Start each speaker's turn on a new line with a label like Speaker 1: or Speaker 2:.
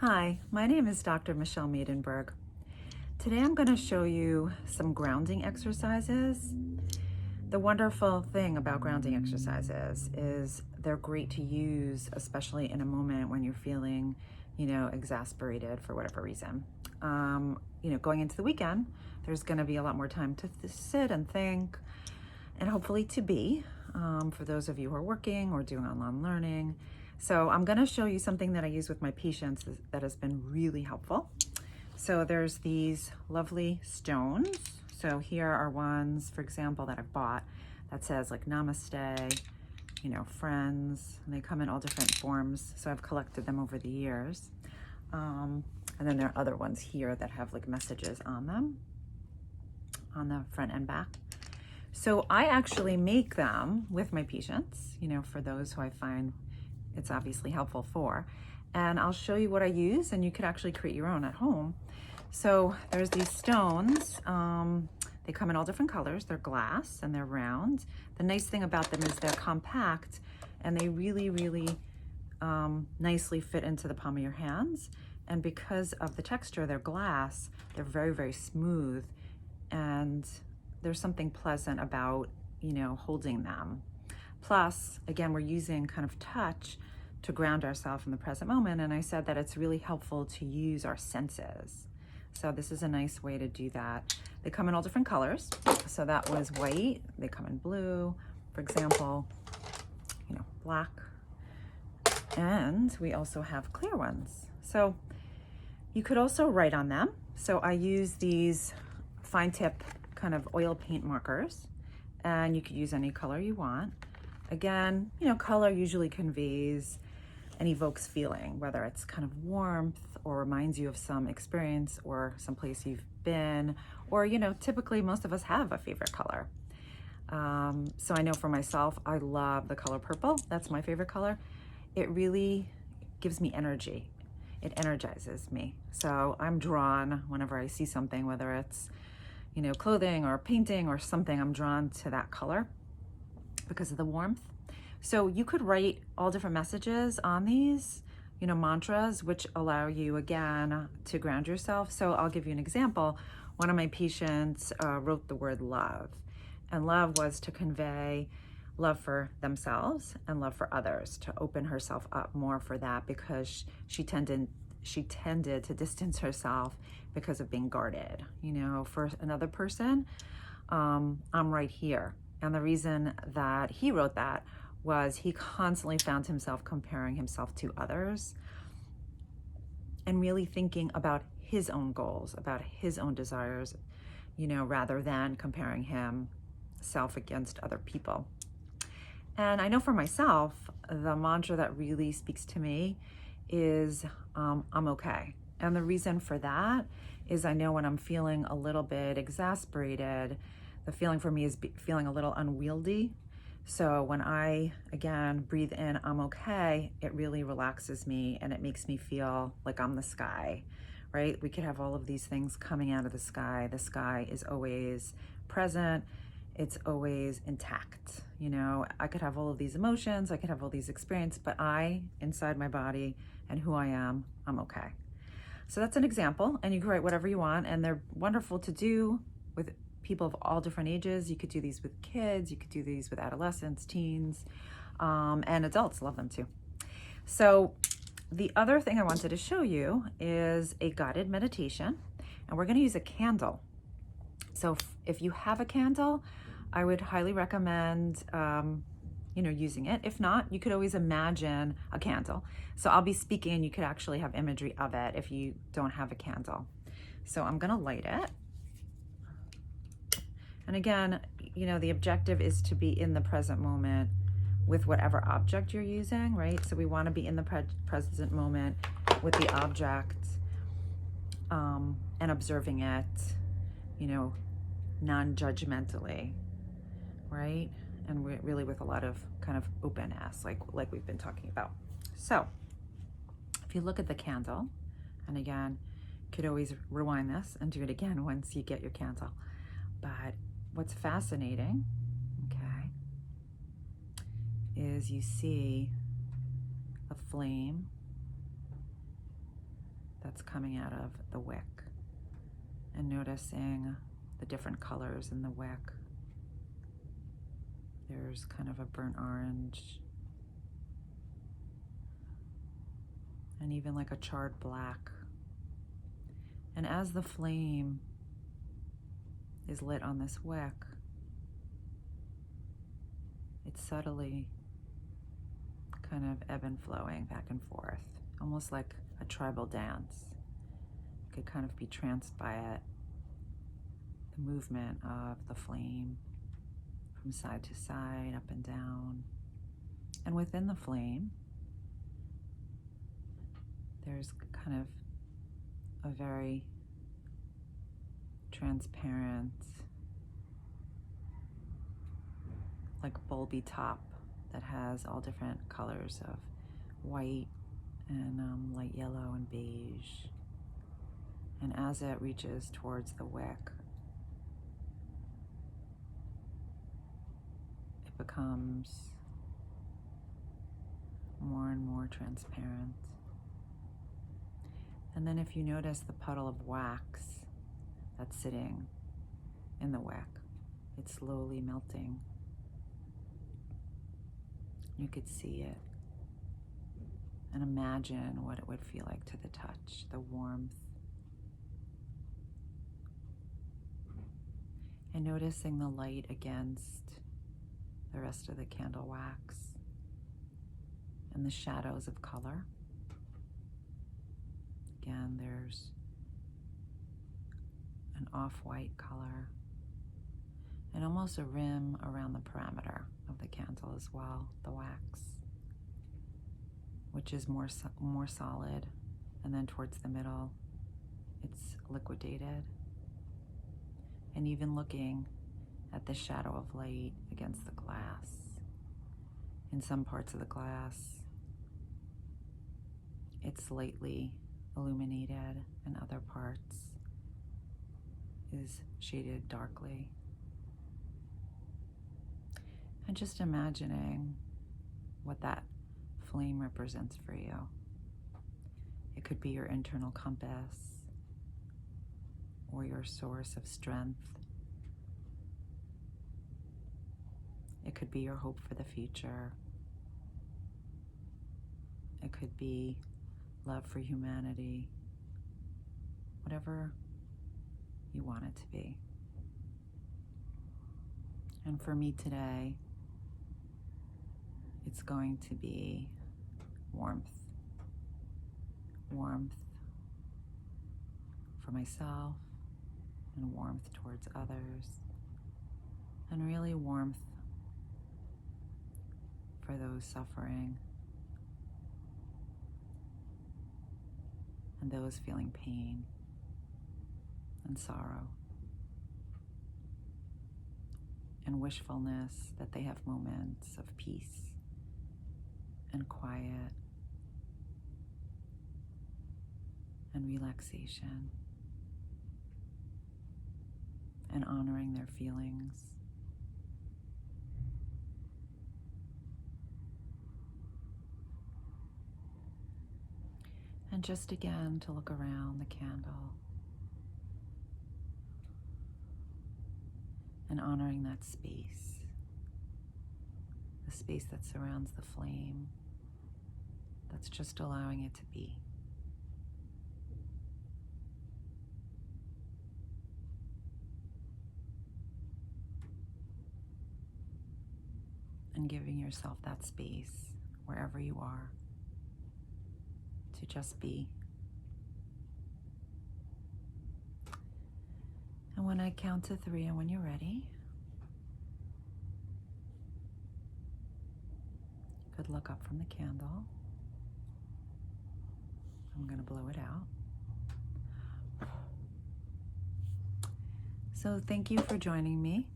Speaker 1: Hi, my name is Dr. Michelle Maidenberg. Today I'm going to show you some grounding exercises. The wonderful thing about grounding exercises is they're great to use, especially in a moment when you're feeling, exasperated for whatever reason. Going into the weekend, there's going to be a lot more time to sit and think and hopefully to be, for those of you who are working or doing online learning. So I'm going to show you something that I use with my patients that has been really helpful. So there's these lovely stones. So here are ones, for example, that I've bought that says like namaste, friends, and they come in all different forms. So I've collected them over the years. And then there are other ones here that have like messages on them on the front and back. So I actually make them with my patients, for those who I find it's obviously helpful for. And I'll show you what I use, and you could actually create your own at home. So there's these stones. They come in all different colors. They're glass and they're round. The nice thing about them is they're compact and they really, really nicely fit into the palm of your hands. And because of the texture, they're glass, they're very, very smooth. And there's something pleasant about, holding them. Plus, again, we're using kind of touch to ground ourselves in the present moment. And I said that it's really helpful to use our senses. So this is a nice way to do that. They come in all different colors. So that was white. They come in blue, for example, black. And we also have clear ones. So you could also write on them. So I use these fine tip kind of oil paint markers, and you could use any color you want. Again, color usually conveys and evokes feeling, whether it's kind of warmth or reminds you of some experience or some place you've been, or, typically most of us have a favorite color. So I know for myself, I love the color purple. That's my favorite color. It really gives me energy. It energizes me. So I'm drawn whenever I see something, whether it's, clothing or painting or something, I'm drawn to that color because of the warmth. So you could write all different messages on these, mantras, which allow you again to ground yourself. So I'll give you an example. One of my patients wrote the word love, and love was to convey love for themselves and love for others, to open herself up more for that, because she tended to distance herself because of being guarded. For another person, I'm right here. And the reason that he wrote that was he constantly found himself comparing himself to others and really thinking about his own goals, about his own desires, rather than comparing himself against other people. And I know for myself, the mantra that really speaks to me is I'm okay. And the reason for that is I know when I'm feeling a little bit exasperated, the feeling for me is feeling a little unwieldy. So when I, again, breathe in, I'm okay, it really relaxes me and it makes me feel like I'm the sky, right? We could have all of these things coming out of the sky. The sky is always present. It's always intact. I could have all of these emotions, I could have all these experiences, but inside my body and who I am, I'm okay. So that's an example, and you can write whatever you want, and they're wonderful to do with people of all different ages. You could do these with kids, you could do these with adolescents, teens, and adults love them too. So the other thing I wanted to show you is a guided meditation, and we're going to use a candle. So if you have a candle, I would highly recommend using it. If not, you could always imagine a candle. So I'll be speaking and you could actually have imagery of it if you don't have a candle. So I'm gonna light it. And again, the objective is to be in the present moment with whatever object you're using, right? So we wanna be in the present moment with the object and observing it, non-judgmentally, right? And really with a lot of kind of openness, like we've been talking about. So if you look at the candle, and again, you could always rewind this and do it again once you get your candle. But what's fascinating, okay, is you see a flame that's coming out of the wick, and noticing the different colors in the wick. There's kind of a burnt orange, and even like a charred black. And as the flame is lit on this wick, it's subtly kind of ebb and flowing back and forth, almost like a tribal dance. You could kind of be tranced by it, the movement of the flame from side to side, up and down. And within the flame, there's kind of a very transparent, like bulby top that has all different colors of white and light yellow and beige. And as it reaches towards the wick, it becomes more and more transparent. And then if you notice the puddle of wax that's sitting in the wick, it's slowly melting. You could see it and imagine what it would feel like to the touch, the warmth. And noticing the light against the rest of the candle wax and the shadows of color. Again, there's an off-white color and almost a rim around the perimeter of the candle as well, the wax, which is more solid, and then towards the middle, it's liquidated. And even looking at the shadow of light against the glass, in some parts of the glass, it's slightly illuminated, and other parts is shaded darkly. And just imagining what that flame represents for you. It could be your internal compass or your source of strength. It could be your hope for the future. It could be love for humanity, whatever you want it to be. And for me today, it's going to be warmth. Warmth for myself, and warmth towards others, and really warmth for those suffering and those feeling pain and sorrow, and wishfulness that they have moments of peace and quiet and relaxation, and honoring their feelings. And just again to look around the candle and honoring that space, the space that surrounds the flame, that's just allowing it to be. And giving yourself that space wherever you are to just be. And when I count to 3 and when you're ready, you could look up from the candle. I'm going to blow it out. So thank you for joining me.